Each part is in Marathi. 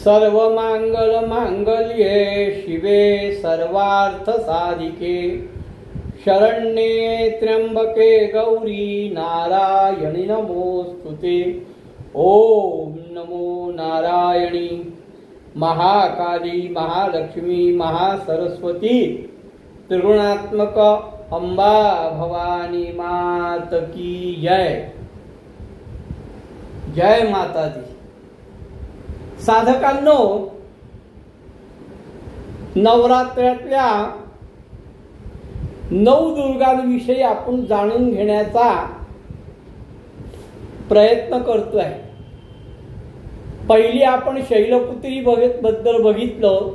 सर्वमंगल मांगल्ये शिवे सर्वार्थ साधिके शरण्ये त्र्यंबके गौरी नारायणी नमोस्तुते। ओम नमो नारायणी। महाकाली महालक्ष्मी महासरस्वती त्रिगुणात्मक अंबा भवानी मात की जय। जय माता दी। साधकांनो, नवरात्रातल्या नवदुर्गांविषयी आपण जाणून घेण्याचा प्रयत्न करतोय। पहिली आपण शैलपुत्री बद्दल बघितलं,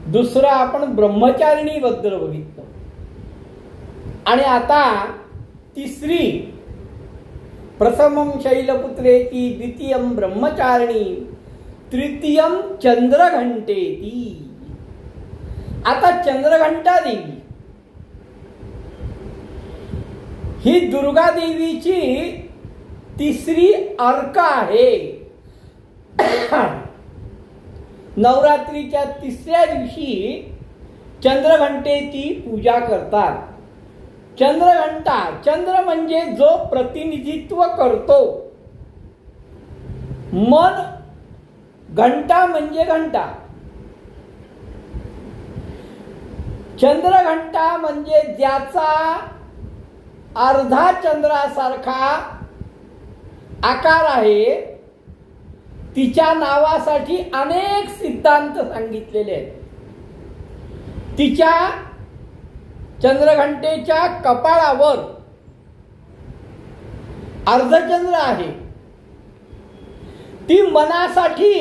दुसरं आपण ब्रह्मचारिणी बद्दल बघितलं आणि आता तिसरी प्रथमं शैलपुत्रेति द्वितीयं ब्रह्मचारिणी तृतीयं चंद्रघंटेति। आता चंद्रघंटा देवी ही दुर्गा देवीची तिसरी अर्क आहे। नवरात्रीच्या तिसऱ्या दिवशी चंद्रघंटेची पूजा करतात। चंद्रघंटा, चंद्र म्हणजे जो प्रतिनिधित्व करतो, मन घंटा म्हणजे घंटा। चंद्रघंटा म्हणजे ज्याचा अर्धा चंद्रासारखा आकार आहे, तिच्या नावासाठी अनेक सिद्धांत सांगितलेले आहेत। तिच्या चंद्रघंटेच्या कपाळावर अर्धचंद्र आहे। ती मनासाठी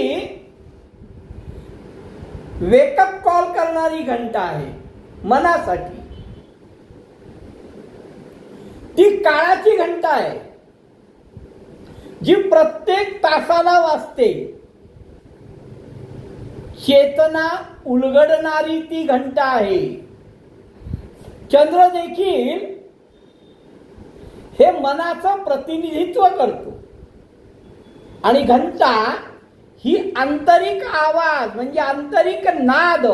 वेकअप कॉल करणारी घंटा आहे। मनासाठी ती काळाची घंटा आहे, जी प्रत्येक तासाला वाजते। चेतना उलगडणारी ती घंटा आहे। चंद्र देखील हे मनाचं प्रतिनिधित्व करतो आणि घंटा ही आंतरिक आवाज म्हणजे आंतरिक नाद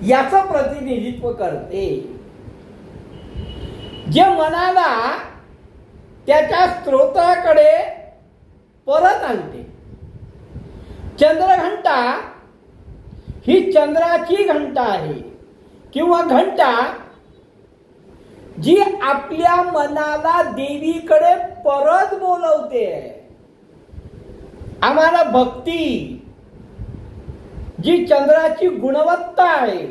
याचं प्रतिनिधित्व करते, जे मनाला त्याच्या स्त्रोताकडे परत आणते। चंद्रघंटा ही चंद्राची घंटा आहे किंवा घंटा जी आपल्या मनाला देवीकडे परत बोलवते। आम्हाला भक्ती जी चंद्राची गुणवत्ता आहे,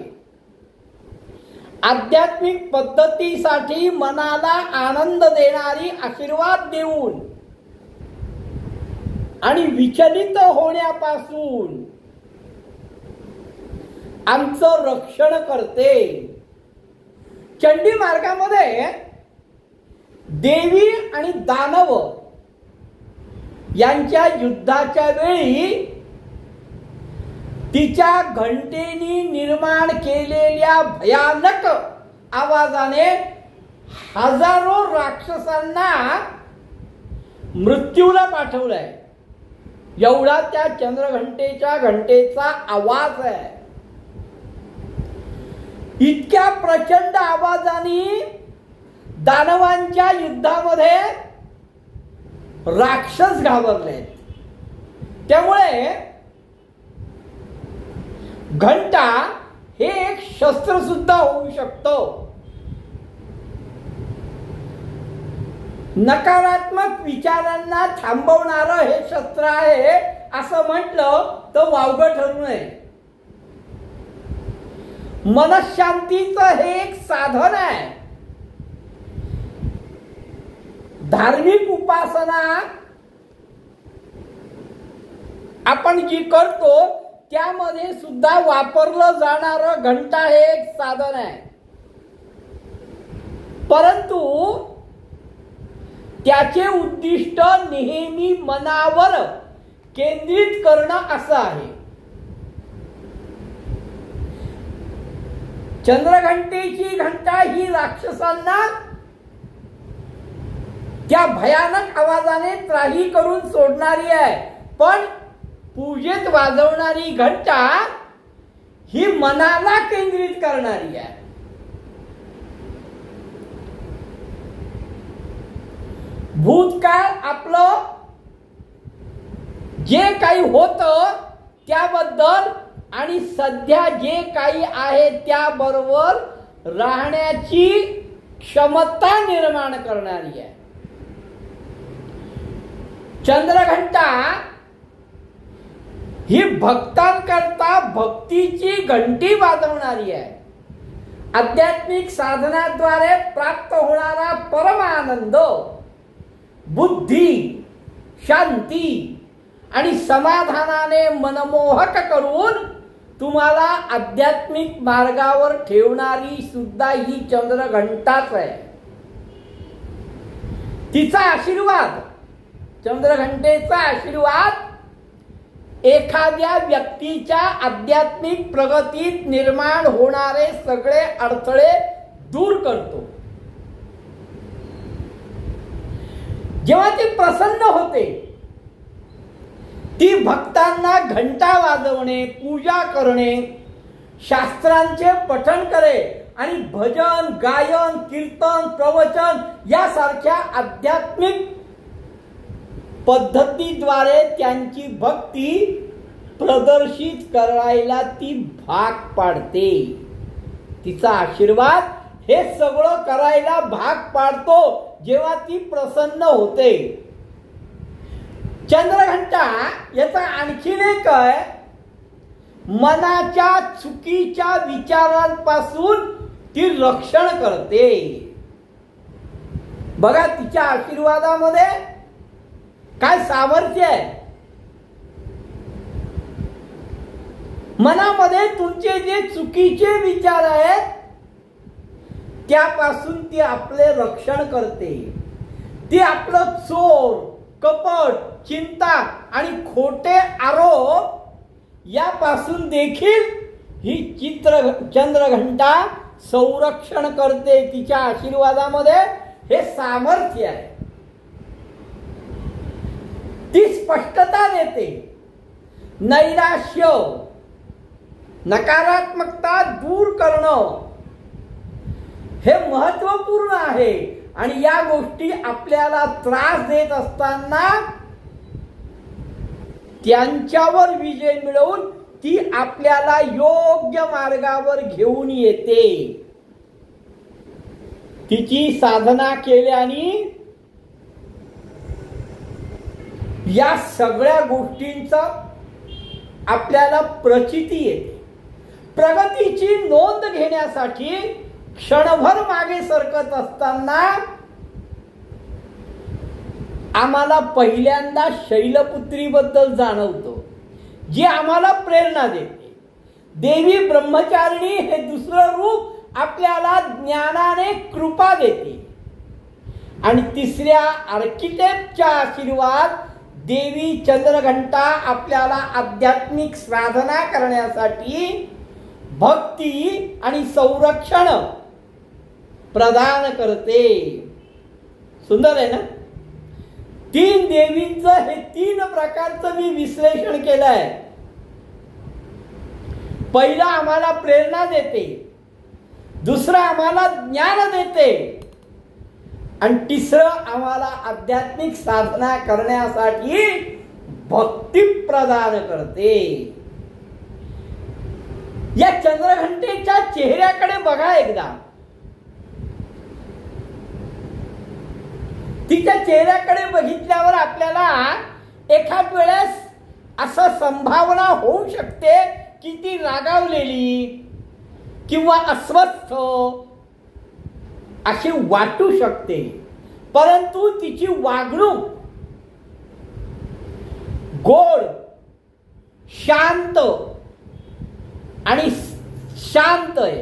आध्यात्मिक पद्धतीसाठी मनाला आनंद देणारी, आशीर्वाद देऊन आणि विचलित होण्यापासून आमचं रक्षण करते। चंडी मार्गामध्ये देवी आणि दानव यांच्या युद्धाच्या वेळी तिच्या घंटेनी निर्माण केलेल्या भयानक आवाजाने हजारो राक्षसांना मृत्यूला पाठवलंय। एवढा त्या चंद्रघंटेच्या घंटेचा आवाज आहे। इतक्या प्रचंड आवाजाने दानवांच्या युद्धामध्ये राक्षस घाबरले। त्यामुळे घंटा हे एक शस्त्र सुद्धा होऊ शकतो। नकारात्मक विचारांना थांबवणारं हे शस्त्र आहे असं म्हटलं तर वावगं ठरू नये। मनशांतीचं हे एक साधन आहे। धार्मिक उपासना आपण जी करतो त्यामध्ये सुद्धा वापरलं जाणारं घंटा हे एक साधन आहे, परंतु त्याचे उद्दिष्ट नेहमी मनावर केंद्रित करणं असं आहे। चंद्रघंटेची घंटा ही राक्षसांना त्या भयानक आवाजाने त्राही करून सोडणारी आहे, पण पूजेत वाजवणारी घंटा ही मनाला केंद्रित करणारी आहे. भूतकाळ आपलं जे काही होतं त्याबद्दल आणि सध्या जे काही आहे त्याबरोबर राहण्याची क्षमता निर्माण करणारी आहे. चंद्रघंटा ही भक्तांकरता भक्तीची घंटी वाजवणारी आहे. आध्यात्मिक साधनाद्वारे प्राप्त होणारा परमानंद, बुद्धी, शांती आणि समाधानाने मनमोहक करून तुम्हाला आध्यात्मिक मार्गावर ठेवणारी सुद्धा ही चंद्रघंटाच आहे. तिचा आशीर्वाद, चंद्रघंटेचा आशीर्वाद एखाद्या व्यक्तीच्या आध्यात्मिक प्रगतीत निर्माण होणारे सगळे अडथळे दूर करतो. जेव्हा ती प्रसन्न होते, ती भक्तांना घंटा वाजवणे, पूजा करणे, शास्त्रांचे पठण करे आणि भजन, गायन, कीर्तन, प्रवचन यासारख्या आध्यात्मिक पद्धतीद्वारे त्यांची भक्ती प्रदर्शित करायला ती भाग पाडते. तिचा आशीर्वाद हे सगळं करायला भाग पाडतो जेव्हा ती प्रसन्न होते. चंद्रघंटा याचा आणखीन एक आहे, मनाच्या चुकीच्या विचारांपासून ती रक्षण करते. बघा तिच्या आशीर्वादामध्ये काय सामर्थ्य आहे. मनामध्ये तुमचे जे चुकीचे विचार आहेत त्यापासून ती आपले रक्षण करते. ती आपलं चोर, कपट, चिंता आणि खोटे आरोप यापासून देखील ही चंद्रघंटा संरक्षण करते. तिच्या आशीर्वादामध्ये हे सामर्थ्य आहे. ती स्पष्टता देते. नैराश्य, नकारात्मकता दूर करणं हे महत्वपूर्ण आहे. आणि या गोष्टी आपल्याला त्रास देत असताना त्यांच्यावर विजय मिळवून ती आपल्याला योग्य मार्गावर घेऊन येते. तिची साधना केल्याने या सगळ्या गोष्टींचा आपल्याला प्रचिती येते. प्रगतीची नोंद घेण्यासाठी क्षणभर मागे सरकत असताना आम्हाला पहिल्यांदा शैलपुत्री बद्दल जाणवतो, जी आम्हाला प्रेरणा देते. देवी ब्रह्मचारिणी हे दुसरं रूप आपल्याला ज्ञानाने कृपा देते. आणि तिसऱ्या आर्किटेक्टचा आशीर्वाद देवी चंद्रघंटा आपल्याला आध्यात्मिक साधना करण्यासाठी भक्ती आणि संरक्षण प्रदान करते. सुंदर आहे ना. तीन देवींचं हे तीन प्रकारचं मी विश्लेषण केलंय. पहिलं आम्हाला प्रेरणा देते, दुसरं आम्हाला ज्ञान देते आणि तिसरं आम्हाला आध्यात्मिक साधना करण्यासाठी भक्ती प्रदान करते. या चंद्रघंटेच्या चेहऱ्याकडे बघा एकदा. तिच्या चेहऱ्याकडे बघितल्यावर आपल्याला एखाद वेळेस असं संभावना होऊ शकते की ती रागावलेली किंवा अस्वस्थ अशी वाटू शकते. परंतु तिची वागणूक गोड, शांत आणि शांत आहे.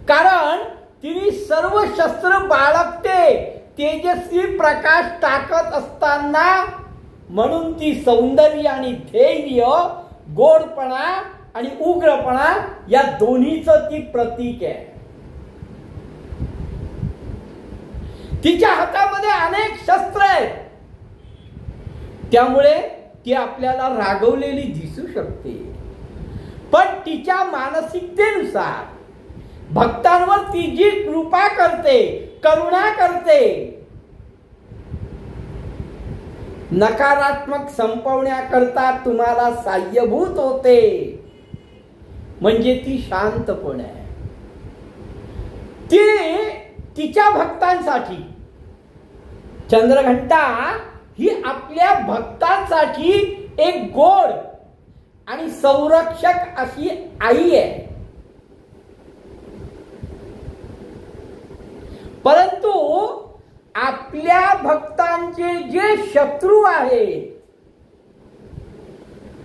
कारण तिने सर्व शस्त्र बाळगते, तेजस्वी प्रकाश टाकत असताना. म्हणून ती सौंदर्य आणि धैर्य, गोडपणा आणि उग्रपणा या दोन्हीचं ती प्रतीक आहे. तिच्या हातामध्ये अनेक शस्त्र आहेत, त्यामुळे ती आपल्याला रागवलेली दिसू शकते, पण तिच्या मानसिकतेनुसार भक्तांवर ती जी कृपा करते, करुणा करते, नकारात्मक संपवण्याकरता तुम्हाला साह्यभूत होते, म्हणजे ती शांतपणे आहे. ती तिच्या भक्तांसाठी, चंद्रघंटा ही आपल्या भक्तांसाठी एक गोड आणि संरक्षक अशी आई आहे. परंतु आपल्या भक्तांचे जे शत्रू आहेत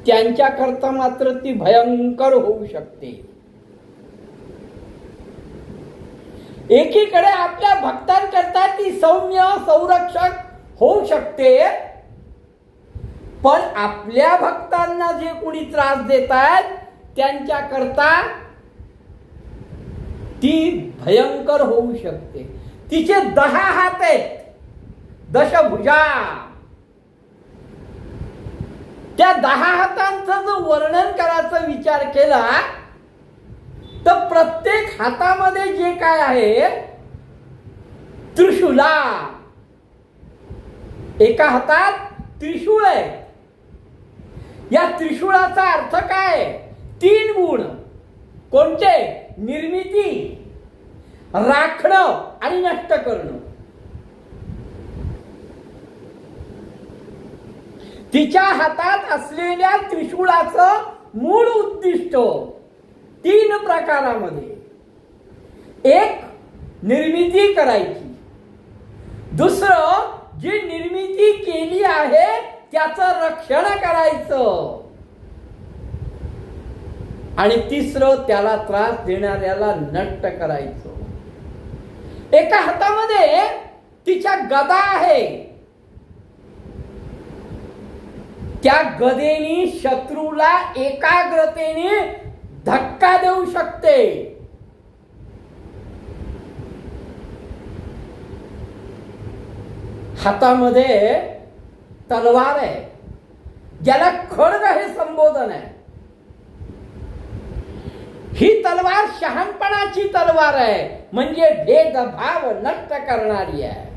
त्यांच्याकरता मात्र ती भयंकर होऊ शकते. एकीकडे आपल्या भक्तांकरता ती सौम्य संरक्षक होऊ शकते, पण आपल्या भक्तांना जे कोणी त्रास देतात त्यांच्याकरता ती भयंकर होऊ शकते. तिचे 10 हात आहेत, दशभुजा. त्या 10 हातांचं जर वर्णन करायचा विचार केला तर प्रत्येक हातामध्ये जे काय आहे, त्रिशूला, एका हातात त्रिशूळ आहे. या त्रिशूळाचा अर्थ काय? 3 गुण. कोणते? निर्मिती, राखणं आणि नष्ट करणं. तिच्या हातात असलेल्या त्रिशूळाचं मूळ उद्दिष्ट 3 प्रकारामध्ये, एक निर्मिती करायची, दुसरं जी निर्मिती केली आहे त्याचं रक्षण करायचं, आणि तिसरं त्याला त्रास देणाऱ्याला नष्ट करायचं. एका हातामध्ये तिच्या गदा आहे, त्या गदेने शत्रूला एकाग्रतेने धक्का देऊ शकते. हातामध्ये तलवार आहे, ज्याला खड्ग हे संबोधन आहे. ही तलवार शहाणपणाची तलवार आहे, म्हणजे भेदभाव नष्ट करणारी आहे.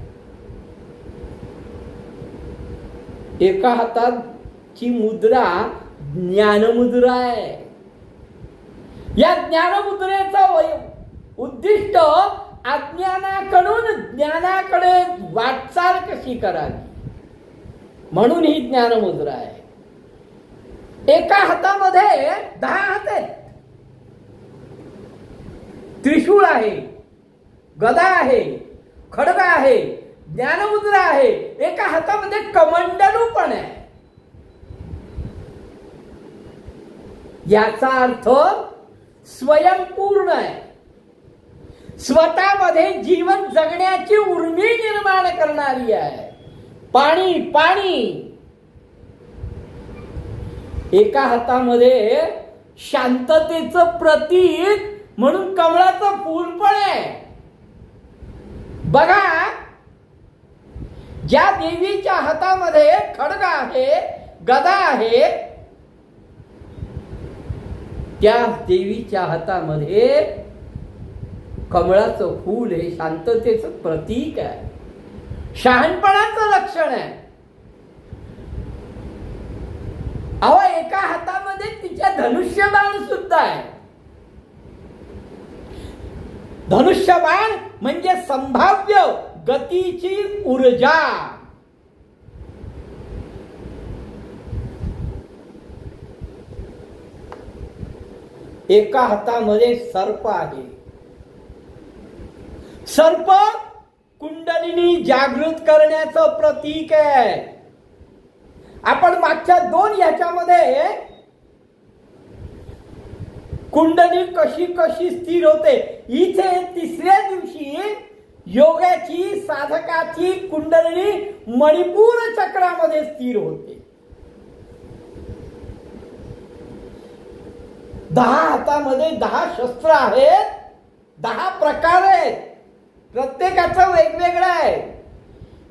एका हाताची मुद्रा ज्ञानमुद्रा आहे. या ज्ञानमुद्रेचं उद्दिष्ट अज्ञानाकडून ज्ञानाकडे वाटचाल कशी करावी, म्हणून ही ज्ञानमुद्रा आहे. एका हातामध्ये 10 हात आहेत, त्रिशूळ आहे, गदा आहे, खड्ग आहे, ज्ञानमुद्रा आहे. एका हातामध्ये कमंडलू पण आहे. याचा अर्थ स्वयंपूर्ण आहे, स्वतःमध्ये जीवन जगण्याची उर्मी निर्माण करणारी आहे. पाणी पाणी. एका हातामध्ये शांततेचं प्रतीक म्हणून कमळाचं फूल पण आहे. बघा, ज्या देवीच्या हातामध्ये खड्ग आहे, गदा आहे, त्या देवीच्या हातामध्ये कमळाचं फूल हे शांततेचं प्रतीक आहे, शहाणपणाचं लक्षण आहे. अहो, एका हातामध्ये तिच्या धनुष्यबाण सुद्धा आहे. धनुष्यबाण म्हणजे संभाव्य गतीची ऊर्जा. एका हातामध्ये सर्प आहे. सर्प कुंडलिनी जागृत करण्याचं प्रतीक आहे. आपण मागच्या 2 याच्यामध्ये कुंडली कशी कशी स्थिर होते, इथे 3ऱ्या दिवशी योगाची साधकाची कुंडलिनी मणिपूर चक्रामध्ये स्थिर होते. 10 हातामध्ये 10 शस्त्र आहेत, 10 प्रकार आहेत, प्रत्येकाचं वेगवेगळं आहे.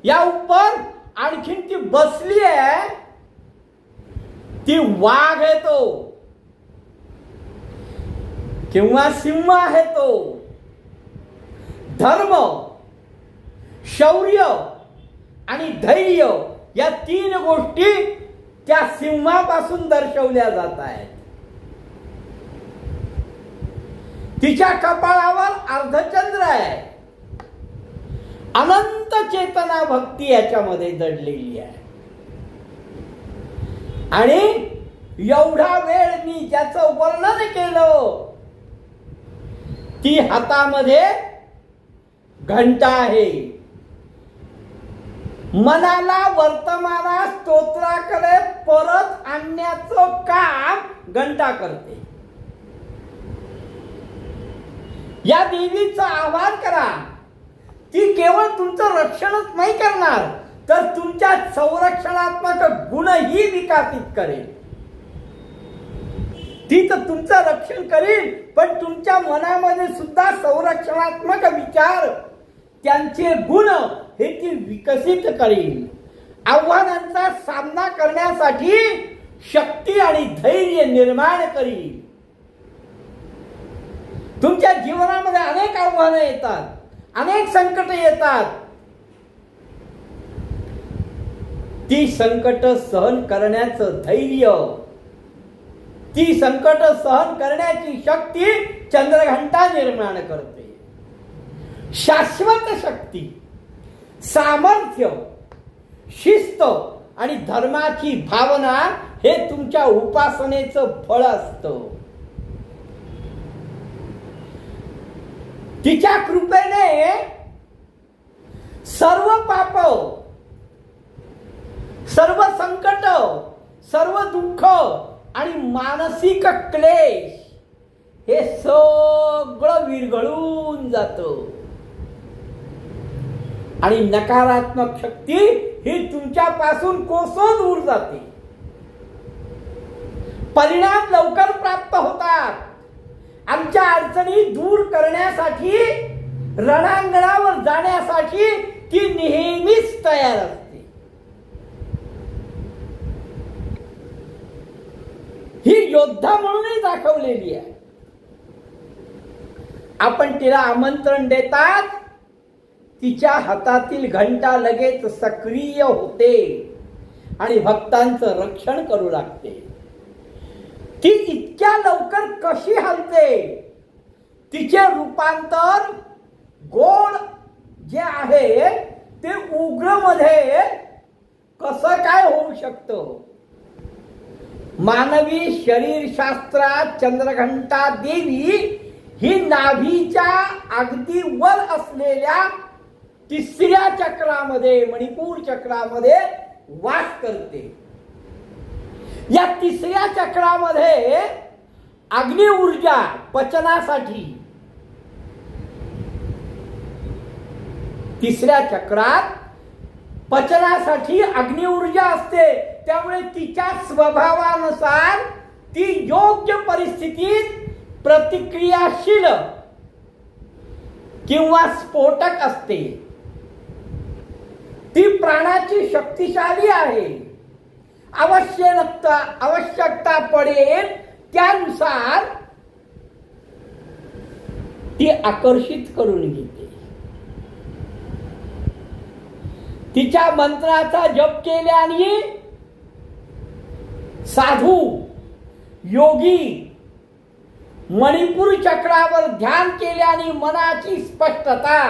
या उपर आणखीन ती बसली आहे ती वाघ आहे तो किंवा सिंह आहे तो, धर्म, शौर्य आणि धैर्य या 3 गोष्टी त्या सिंहापासून दर्शवल्या जात आहेत. तिच्या कपाळावर अर्धचंद्र आहे. अनंत चेतना भक्ती याच्यामध्ये दडलेली आहे. आणि एवढा वेळ मी ज्याचं वर्णन केलं, ती हातामध्ये घंटा आहे. मनाला वर्तमाना स्तोत्राकडे परत आणण्याचं काम घंटा करते. या देवीचं आवाहन करा. ती केवळ तुमचं रक्षणच नाही करणार, तर तुमच्या संरक्षणात्मक गुणही विकसित करेल. ती तर तुमचं रक्षण करेल, पण तुमच्या मनामध्ये सुद्धा संरक्षणात्मक विचार, त्यांचे गुण हे ती विकसित करेल. आव्हानांचा सामना करण्यासाठी शक्ती आणि धैर्य निर्माण करेल. तुमच्या जीवनामध्ये अनेक आव्हानं येतात, अनेक संकट येतात. ती संकट सहन करण्याचं धैर्य, ती संकट सहन करण्याची शक्ती चंद्रघंटा निर्माण करते. शाश्वत शक्ती, सामर्थ्य, शिस्त आणि धर्माची भावना हे तुमच्या उपासनेचं फळ असतं. तिच्या कृपेने सर्व पाप, सर्व संकट, सर्व दुःख आणि मानसिक क्लेश हे सगळं विरघळून जातं. आणि नकारात्मक शक्ती ही तुमच्यापासून कोसो दूर जाते. परिणाम लवकर प्राप्त होतात. आमच्या अडचणी दूर करण्यासाठी, रणांगणावर जाण्यासाठी ती नेहमीच तयार असते. ही योद्धा म्हणूनही दाखवलेली आहे. आपण तिला आमंत्रण देतात, तिच्या हातातील घंटा लगेच सक्रिय होते आणि भक्तांचं रक्षण करू लागते. ती इतक्या लवकर कशी हलते? तिचे रूपांतर गोड जे आहे ते उग्र मध्ये कसं काय होऊ शकतं? मानवी शरीरशास्त्रात चंद्रघंटा देवी ही नाभीच्या अगदी वर असलेल्या 3ऱ्या चक्रामध्ये, मणिपूर चक्रामध्ये वास करते. या 3ऱ्या चक्रामध्ये अग्नि ऊर्जा पचनासाठी, 3ऱ्या चक्रात पचनासाठी अग्नि ऊर्जा असते. त्यामुळे तिच्या स्वभावानुसार ती योग्य परिस्थितीत प्रतिक्रियाशील किंवा स्फोटक असते. ती प्राणाची शक्तिशाली आहे. आवश्यकता पडेल त्यानुसार ती आकर्षित करून घेते. तिच्या मंत्राचा जप केल्याने साधू, योगी, मणिपूर चक्रावर ध्यान केल्याने मनाची स्पष्टता,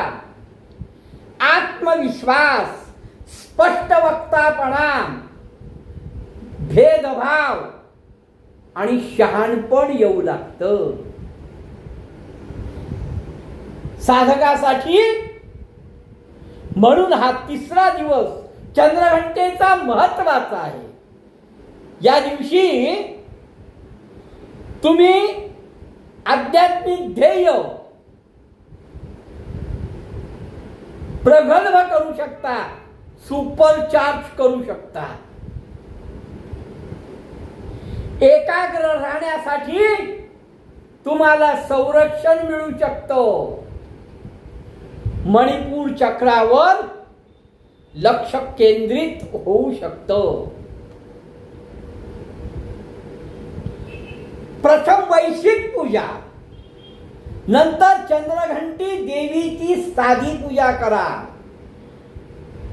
आत्मविश्वास, स्पष्ट वक्तापणा, भेदभाव आणि शहाणपण येऊ लागतं. साधकासाठी म्हणून हा 3रा दिवस चंद्रघंटेचा महत्वाचा आहे. या दिवशी तुम्ही आध्यात्मिक ध्येय प्रगल्भ करू शकता, सुपरचार्ज करू शकता. एकाग्र राहण्यासाठी तुम्हाला संरक्षण मिळू शकतं. मणिपूर चक्रावर लक्ष केंद्रित होऊ शकतं. प्रथम वैश्विक पूजा, नंतर चंद्रघंटी देवीची साधी पूजा करा,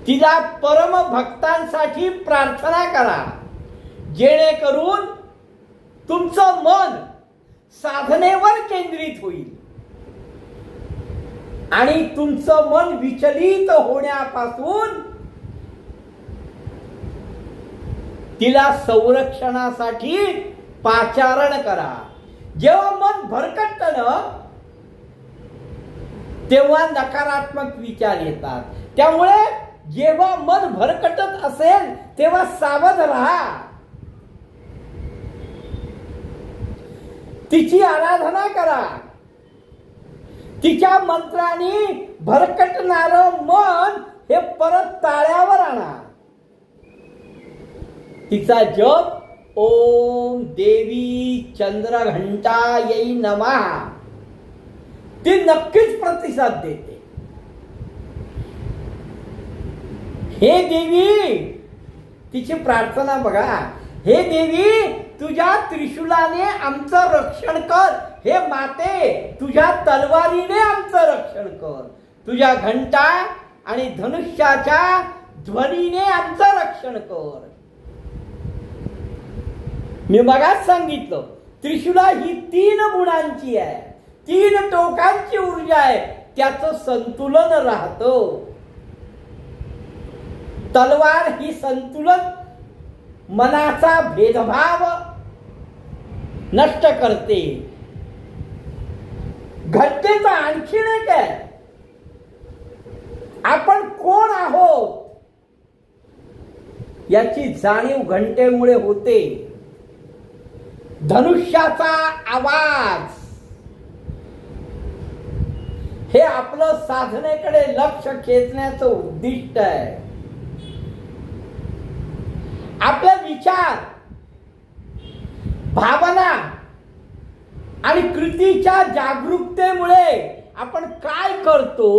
तिला परम भक्तांसाठी प्रार्थना करा, जेणेकरून तुमचं मन साधनेवर केंद्रित होईल आणि तुमचं मन विचलित होण्यापासून तिला संरक्षणासाठी पाचारण करा. जेव्हा मन भरकटतं ना, तेव्हा नकारात्मक विचार येतात. त्यामुळे जेव्हा मन भरकटत असेल तेव्हा सावध राहा. तिची आराधना करा. तिच्या मंत्रांनी भरकटणारं मन हे परत ताळ्यावर आणा. तिचा जप ओम देवी चंद्रघंटायै नमः ती नक्कीच प्रतिसाद देते. हे देवी, तिची प्रार्थना बघा. हे देवी, तुझ्या त्रिशूलाने आमचं रक्षण कर. हे माते, तुझ्या तलवारीने आमचं रक्षण कर. तुझ्या घंटा आणि धनुष्याच्या ध्वनीने आमचं रक्षण कर. मी मगाच सांगितलं, त्रिशूला ही 3 गुणांची आहे, 3 टोकांची ऊर्जा आहे, त्याचं संतुलन राहतं. तलवार ही संतुलन, मनाचा भेदभाव नष्ट करते. घटनेचा आणखीन एक आहे, आपण कोण आहोत याची जाणीव घंटेमुळे होते. धनुष्याचा आवाज हे आपलं साधनेकडे लक्ष खेचण्याचं उद्दिष्ट आहे. आपले विचार, भावना आणि कृतीच्या जागरूकतेमुळे आपण काय करतो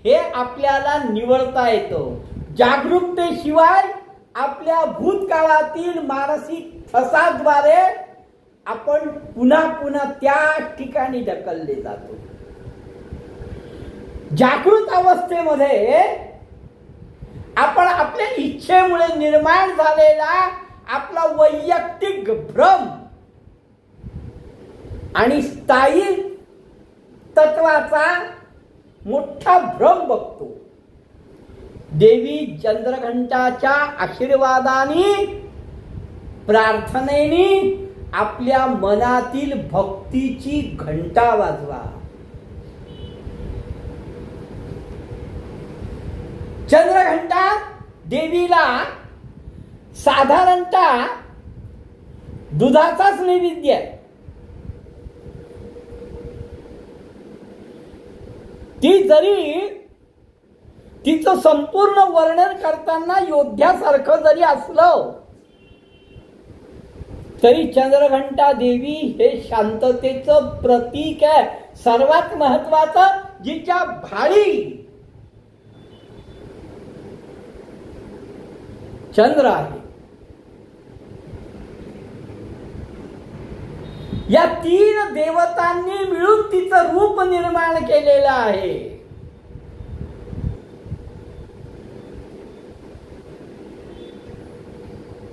हे आपल्याला निवडता येतं. जागरूकतेशिवाय आपल्या भूतकाळातील मानसिक ठसाद्वारे आपण पुन्हा पुन्हा त्या ठिकाणी ढकलले जातो. जागृत अवस्थेमध्ये आपण आपल्या इच्छेमुळे निर्माण झालेला आपला वैयक्तिक भ्रम आणि स्थायी तत्वाचा मोठा भ्रम बघतो. देवी चंद्रघंटाच्या आशीर्वादाने, प्रार्थनेने आपल्या मनातील भक्तीची घंटा वाजवा. चंद्रघंटा देवीला साधारणतः दुधाचाच नैवेद्य आहे. ती जरी तिचं संपूर्ण वर्णन करताना योद्ध्यासारखं जरी असलं तरी चंद्रघंटा देवी हे शांततेचं प्रतीक आहे. सर्वात महत्वाचं, जिच्या भाळी चंद्र आहे. या 3 देवतांनी मिळून तिचं रूप निर्माण केलेलं आहे.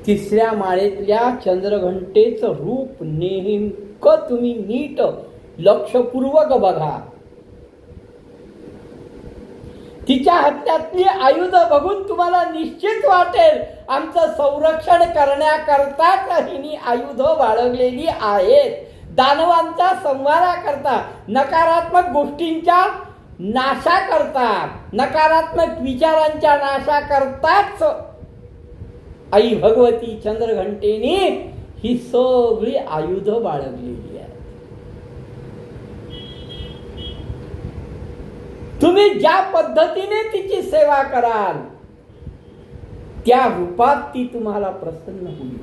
तिसऱ्या माळेतल्या चंद्रघंटेचं रूप नेमकं तुम्ही नीट लक्षपूर्वक बघा. तिच्या हातातली आयुध बघून तुम्हाला निश्चित वाटेल आमचं संरक्षण करण्याकरताच हिने आयुध बाळगलेली आहेत. दानवांचा संहाराकरता, नकारात्मक गोष्टींच्या नाशाकरता, नकारात्मक विचारांच्या नाशाकरताच आई भगवती चंद्रघंटेने ही सगळी आयुध बाळगलेली आहेत. तुम्ही ज्या पद्धतीने तिची सेवा कराल त्या रूपात ती तुम्हाला प्रसन्न होईल.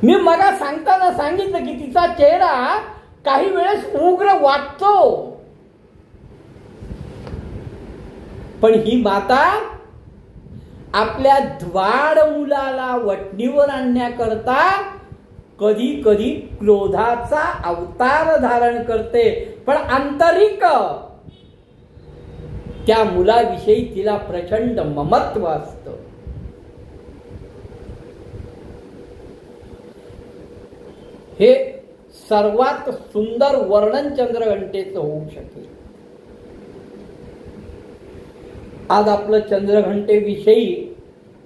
मी मगा सांगताना सांगितलं की तिचा चेहरा काही वेळेस उग्र वाटतो, पण ही माता आपल्या द्वाड मुलाला वटणीवर आणण्याकरता कधी कधी क्रोधाचा अवतार धारण करते, पण आंतरिक त्या मुलाविषयी तिला प्रचंड ममत्व असतं. हे सर्वात सुंदर वर्णन चंद्रघंटेचं होऊ शकेल. आज आपलं चंद्रघंटेविषयी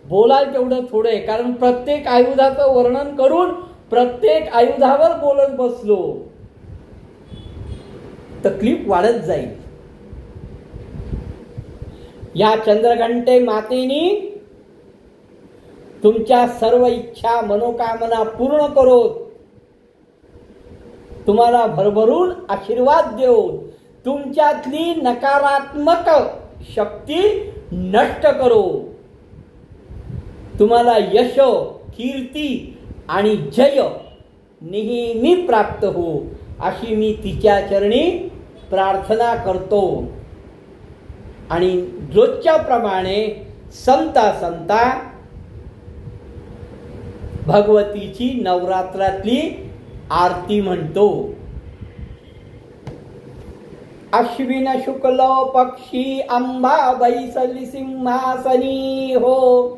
बोलाल तेवढं थोडं आहे, कारण प्रत्येक आयुधाचं वर्णन करून प्रत्येक आयुधावर बोलत बसलो तकलीफ वाढत जाईल. या चंद्रघंटे मातेनी तुमच्या सर्व इच्छा मनोकामना पूर्ण करो, तुम्हाला भरभरून आशीर्वाद देऊ, तुमच्यातली नकारात्मक शक्ती नष्ट करो, तुम्हाला यश कीर्ती आणि जय नेहमी प्राप्त हो, अशी मी तिच्या चरणी प्रार्थना करतो. आणि रोजच्या प्रमाणे संता संता भगवतीची नवरात्रातली आरती म्हणतो. अश्विन शुक्ल पक्षी अंबा बैसली सिंहासनी हो,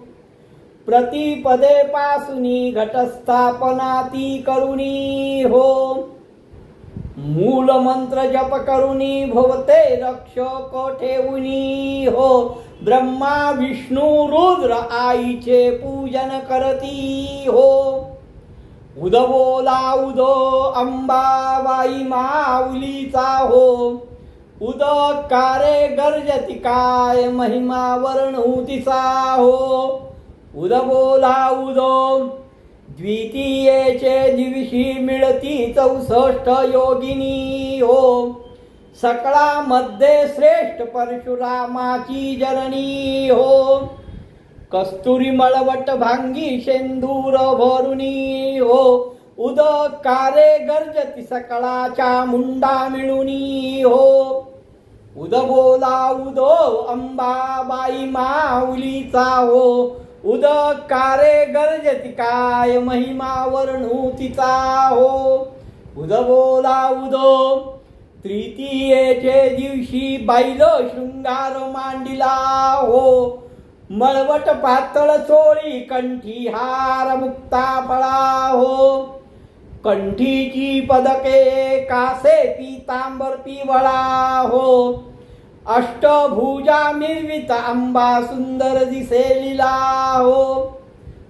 प्रतिपदे पासुनी घटस्थापना ती करुणी हो, मूल मंत्र जप करुणी भवते रक्षक ठेवुनी हो, ब्रह्मा विष्णू रुद्र आईचे पूजन करती हो, उदबोला उदो अंबाबाई माऊलीचा हो, उदकारे गर्जती काय महिमा वर्णूतिचा हो, उदबोला उदो द्वितीयेचे दिवशी मिळती 64 योगिनी हो, सकळामध्ये श्रेष्ठ परशुरामाची जननी हो, कस्तुरी मळवट भांगी शेंदूर भरुनी हो, उदकारे गर्जती सकळाच्या मुंडा मिळुनी हो, उदबोला उदो अंबाबाई माऊलीचा हो, उदकारे गर्जती काय महिमा वर्णूतिचा हो, उदबोला उदो तृतीयेचे दिवशी बैल शृंगार मांडिला हो, मळवट पातळ चोळी कंठी हार मुक्ता फळा हो, कंठीची पदके कासे पीतांबर पिवळा हो, अष्टभुजा मिरवित अंबा सुंदर दिसेलीला हो,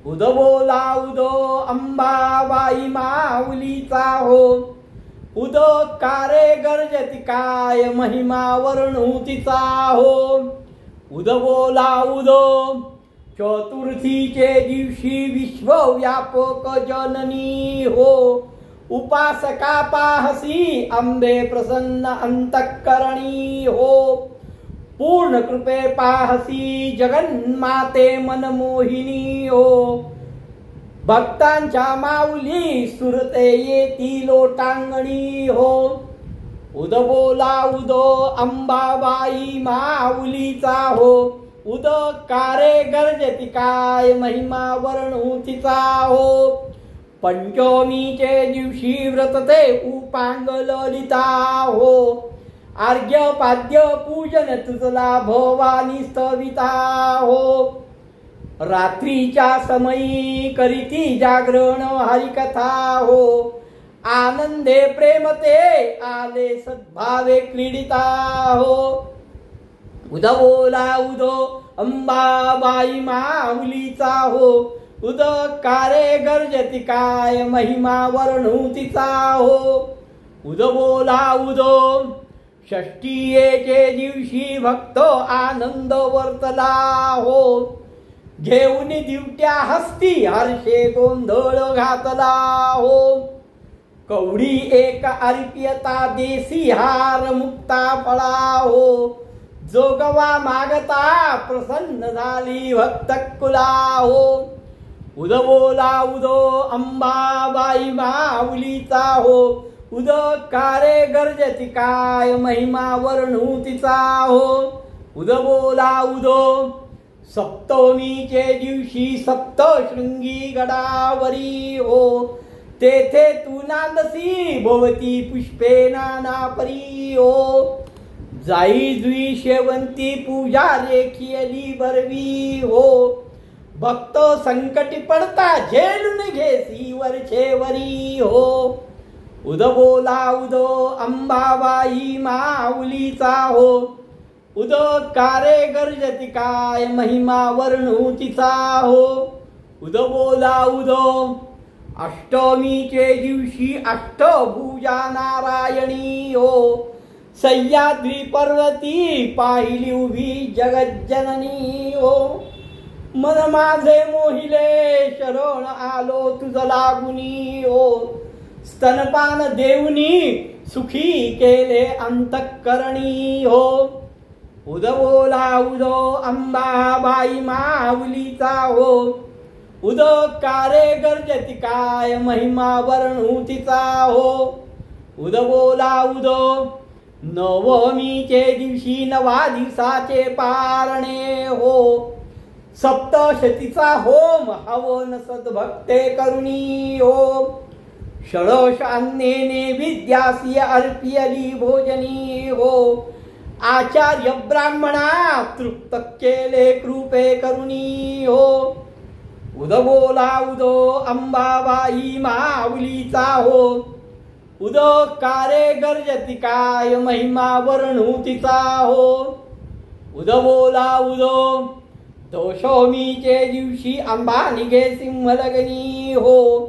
उदबोला उदो अंबाबाई माऊलीचा हो, उदकारे गर्जती काय महिमा वर्णूतिचा हो, उदबोला उदो चतुर्थीचे दिवशी विश्वव्यापक जननी हो, उपासका पाहसी अंबे प्रसन्न अंतःकरणी हो, पूर्ण कृपे पाहसी जगन्माते मनमोहिनी हो, भक्तांच्या माऊली सुरते येती लोटांगणी हो, उदबोला उदो अंबाबाई माऊलीचा हो, उदकारे गर्जती काय महिमा वर्णूतिचा हो, पंचमीचे दिवशी व्रतते उपांग ललिता हो, अर्घ्य पाद्य पूजन तुझला भवानी स्तविता हो, रात्रीच्या समयी करीती जागरण हरिकथा हो, आनंदे प्रेमते आले सद्भावे क्रीडिता हो, उदबोला उदो अंबाबाई माऊलीचा हो, उदकारे गर्जती काय महिमा वर्णूतिचा हो, उदबोला उदो षष्टीयेचे दिवशी भक्त आनंद वर्तला हो, घेऊन दिवट्या हस्ती हर्षे गोंधळ घातला हो, कवडी एक अर्प्यता देसी हार मुक्ता फळा हो, जोगवा मागता प्रसन्न झाली भक्त कुला हो, उदबोला उदो अंबाबाई माऊलीचा हो, उदकारे गर्जती काय महिमा वर्णूतिचा हो, उदबोला उदो सप्तमीचे दिवशी सप्तशृंगी गडावरी हो, तेथे तू नांदसी भोवती पुष्पे नाना परी हो. जाई जुई शेवंती पूजा रेखियली बरवी हो. भक्त संकटी पडता झेलून घेसी वरचेवरी हो. उद बोला उद अंबाबाई माऊलीचा हो. उद कारे गर्जती काय महिमा वर्णू तिचा हो. उद बोला उद अष्टमीचे दिवशी अष्टभुजा नारायणी हो. सह्याद्री पर्वती पाहिली उभी जगज्जननी हो. मन माझे मोहिले शरण आलो तुझ लागुनी हो. स्तनपान देवनी सुखी केले अंतःकरणी हो. उद बोला उद अंबाबाई माऊलीचा हो. उद कारे गर्जती काय महिमा वर्णू तिचा हो. उद बोला उद नवमीचे दिवशी नवा दिवसाचे पारणे हो. सप्तशतीचा होम हवन सद्भक्ते करुणी हो. षडश अन्नेने विद्यासी अर्पियली भोजनी हो. आचार्य ब्राह्मणा तृप्त केले कृपे करुणी हो. उद बोला उद अंबाबाई माऊलीचा हो. उद कारे गर्जती काय महिमा वर्णू तिचा हो. उद बोला उद दशमीचे दिवशी अंबा निघे सिंहलगनी हो.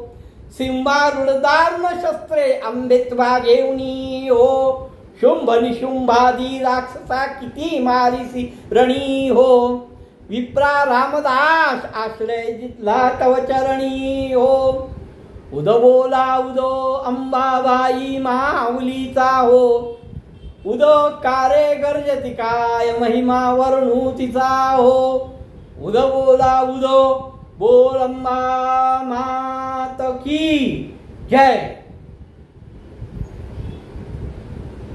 सिंहारूढ दारुण शस्त्रे आंबेत्वा घेऊनी हो. शुंभ निशुंभादी राक्षसा किती मारिसी रणी हो. विप्रा रामदास आश्रय जितला तव चरणी हो. उद बोला उद अंबाबाई माऊलीचा हो. उद कारे गर्जती काय महिमा वर्णू तिचा हो. उद बोला उद बोल अंबा मात की जय.